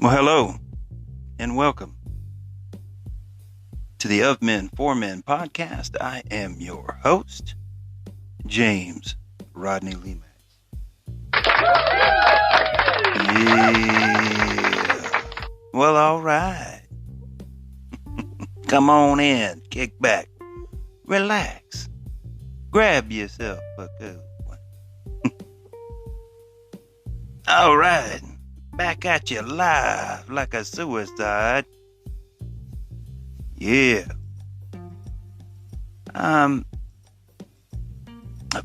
Well, hello and welcome to the Of Men For Men podcast. I am your host, James Rodney Lee Max. Yeah. Well, all right. Come on in, kick back, relax, grab yourself a good one. All right. Back at you live like a suicide. Yeah. I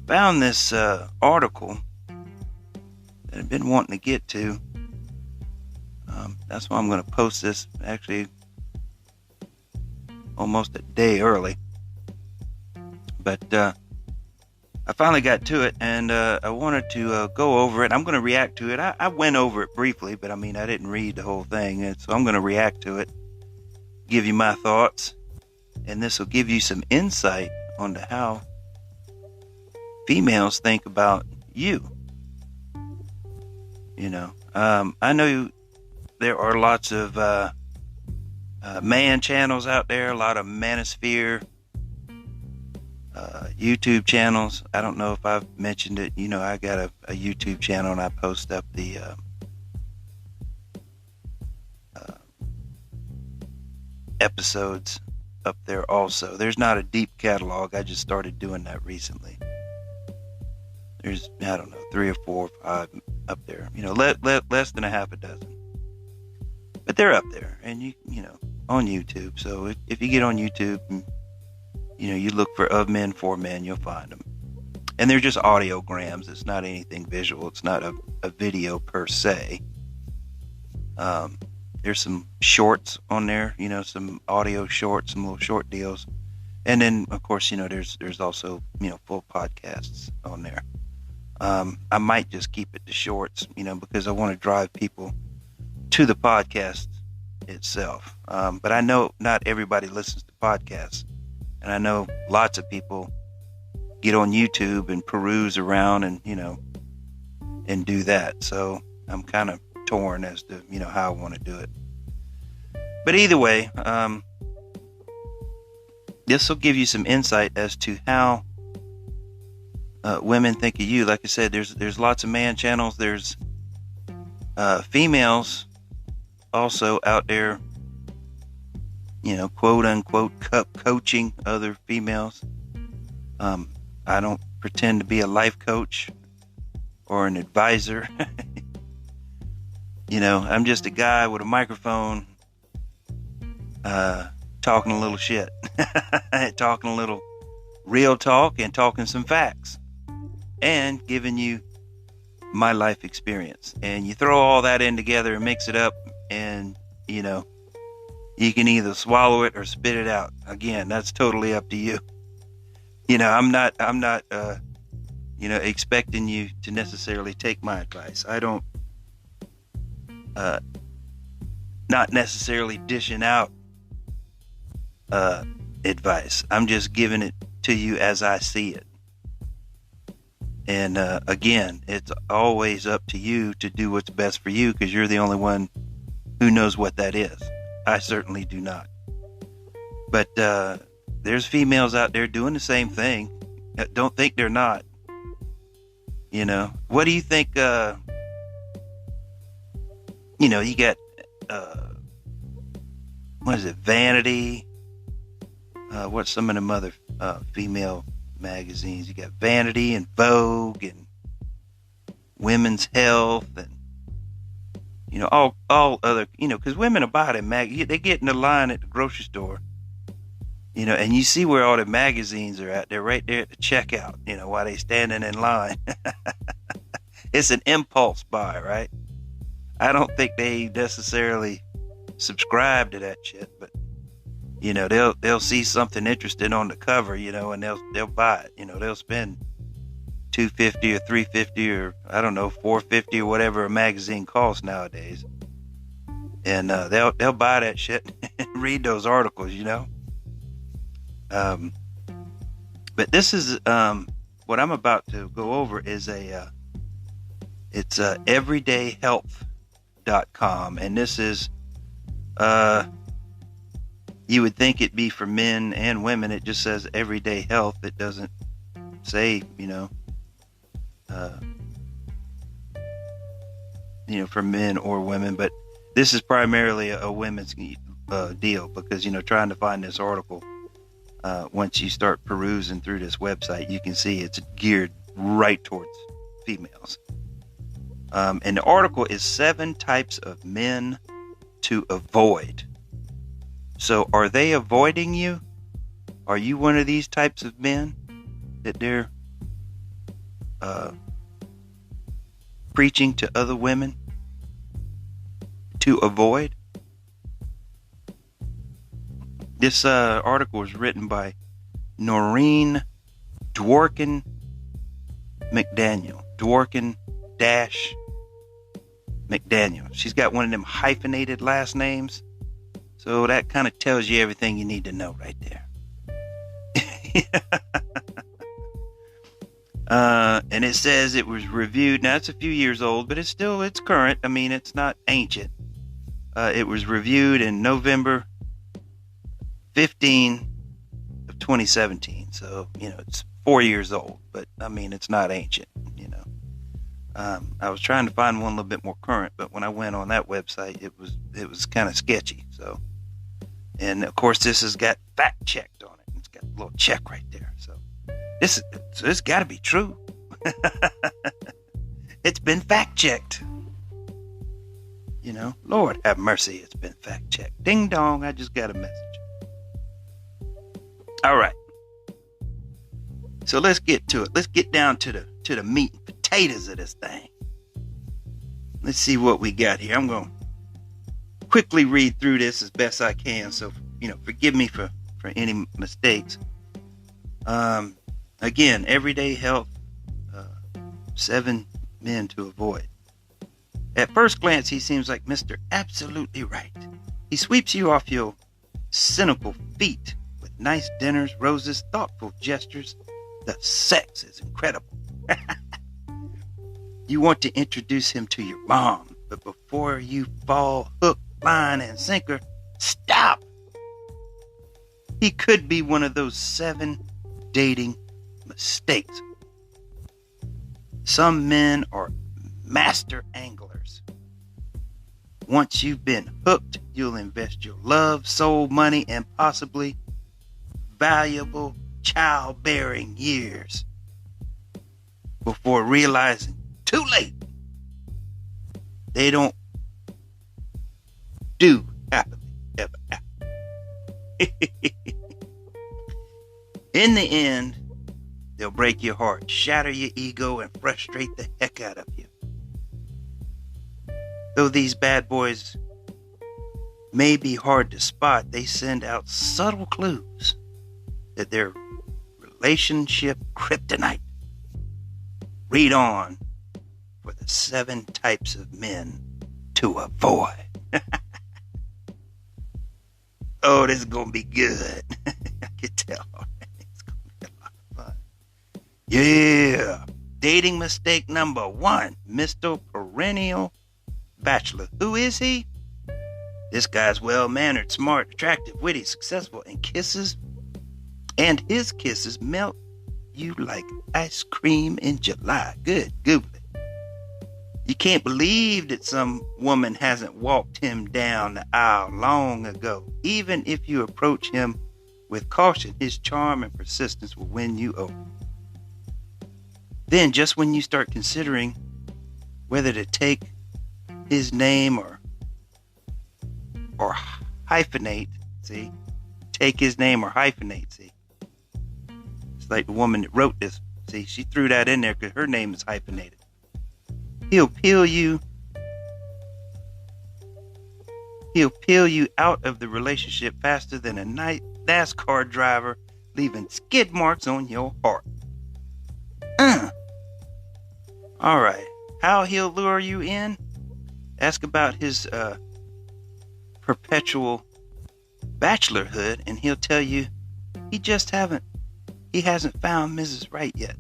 found this article that I've been wanting to get to. That's why I'm going to post this actually almost a day early. But I finally got to it, and I wanted to go over it. I'm going to react to it. I went over it briefly, but I didn't read the whole thing, and so I'm going to react to it, give you my thoughts, and this will give you some insight onto how females think about you. I know there are lots of man channels out there, a lot of manosphere YouTube channels. I don't know if I've mentioned it. I got a YouTube channel, and I post up the episodes up there also. There's not a deep catalog. I just started doing that recently. There's, 3 or 4 or 5 up there. Less than a half a dozen. But they're up there, and you on YouTube. So if you get on YouTube and you look for Of Men For Men, you'll find them. And they're just audiograms. It's not anything visual. It's not a video per se. There's some shorts on there, some audio shorts, some little short deals. And then, of course, there's also, full podcasts on there. I might just keep it to shorts, because I want to drive people to the podcast itself. But I know not everybody listens to podcasts. And I know lots of people get on YouTube and peruse around and, and do that. So I'm kind of torn as to, how I want to do it. But either way, this will give you some insight as to how women think of you. Like I said, there's lots of man channels. There's females also out there, quote unquote coaching other females. I don't pretend to be a life coach or an advisor. I'm just a guy with a microphone, talking a little shit, talking a little real talk and talking some facts and giving you my life experience. And you throw all that in together and mix it up, and, you can either swallow it or spit it out. Again, that's totally up to you. I'm not expecting you to necessarily take my advice. I don't, not necessarily dishing out advice. I'm just giving it to you as I see it. And again, it's always up to you to do what's best for you, because you're the only one who knows what that is. I certainly do not. But there's females out there doing the same thing. Don't think they're not. What do you think? You got what is it? Vanity. What's some of them other female magazines? You got Vanity and Vogue and Women's Health and all other, because women are buying they get in the line at the grocery store, and you see where all the magazines are at. They're right there at the checkout, while they standing in line. It's an impulse buy, right? I don't think they necessarily subscribe to that shit, but they'll see something interesting on the cover, and they'll buy it. They'll spend $250 or $350 or I don't know $450 or whatever a magazine costs nowadays, and they'll buy that shit and read those articles, But this is what I'm about to go over is it's a everyday health ofmenformen.com, and this is you would think it'd be for men and women. It just says everyday health. It doesn't say, for men or women, but this is primarily a women's deal, because, trying to find this article, once you start perusing through this website, you can see it's geared right towards females. And the article is 7 types of men to avoid. So are they avoiding you? Are you one of these types of men that they're preaching to other women to avoid? This article was written by Noreen Dworkin McDaniel. Dworkin-McDaniel. She's got one of them hyphenated last names. So that kind of tells you everything you need to know right there. And it says it was reviewed. Now, it's a few years old, but it's current. I mean, it's not ancient. It was reviewed in November 15 of 2017. So, it's 4 years old, but I mean, it's not ancient, I was trying to find one a little bit more current, but when I went on that website, it was kind of sketchy. So, and of course, this has got fact checked on it. It's got a little check right there. So it's got to be true. It's been fact checked. Lord have mercy, it's been fact checked. Ding dong, I just got a message. All right. So let's get to it. Let's get down to the meat and potatoes of this thing. Let's see what we got here. I'm going to quickly read through this as best I can. So, forgive me for any mistakes. Again, everyday health, 7 men to avoid. At first glance, he seems like Mr. Absolutely Right. He sweeps you off your cynical feet with nice dinners, roses, thoughtful gestures. The sex is incredible. You want to introduce him to your mom, but before you fall hook, line, and sinker, stop. He could be one of those 7 dating mistakes. Some men are master anglers. Once you've been hooked, you'll invest your love, soul, money, and possibly valuable childbearing years before realizing too late they don't do happily ever after. In the end, they'll break your heart, shatter your ego, and frustrate the heck out of you. Though these bad boys may be hard to spot, they send out subtle clues that they're relationship kryptonite. Read on for the 7 types of men to avoid. Oh, this is going to be good. I can tell. It's going to be a lot of fun. Yeah. Dating mistake number 1, Mr. Perennial Bachelor. Who is he? This guy's well-mannered, smart, attractive, witty, successful, and his kisses melt you like ice cream in July. Good googly. You can't believe that some woman hasn't walked him down the aisle long ago. Even if you approach him with caution, his charm and persistence will win you over. Then, just when you start considering whether to take his name or hyphenate, see? Take his name or hyphenate, see? It's like the woman that wrote this. See, she threw that in there because her name is hyphenated. He'll peel you out of the relationship faster than a NASCAR driver, leaving skid marks on your heart. All right. How he'll lure you in? Ask about his perpetual bachelorhood, and he'll tell you he hasn't found Mrs. Right yet.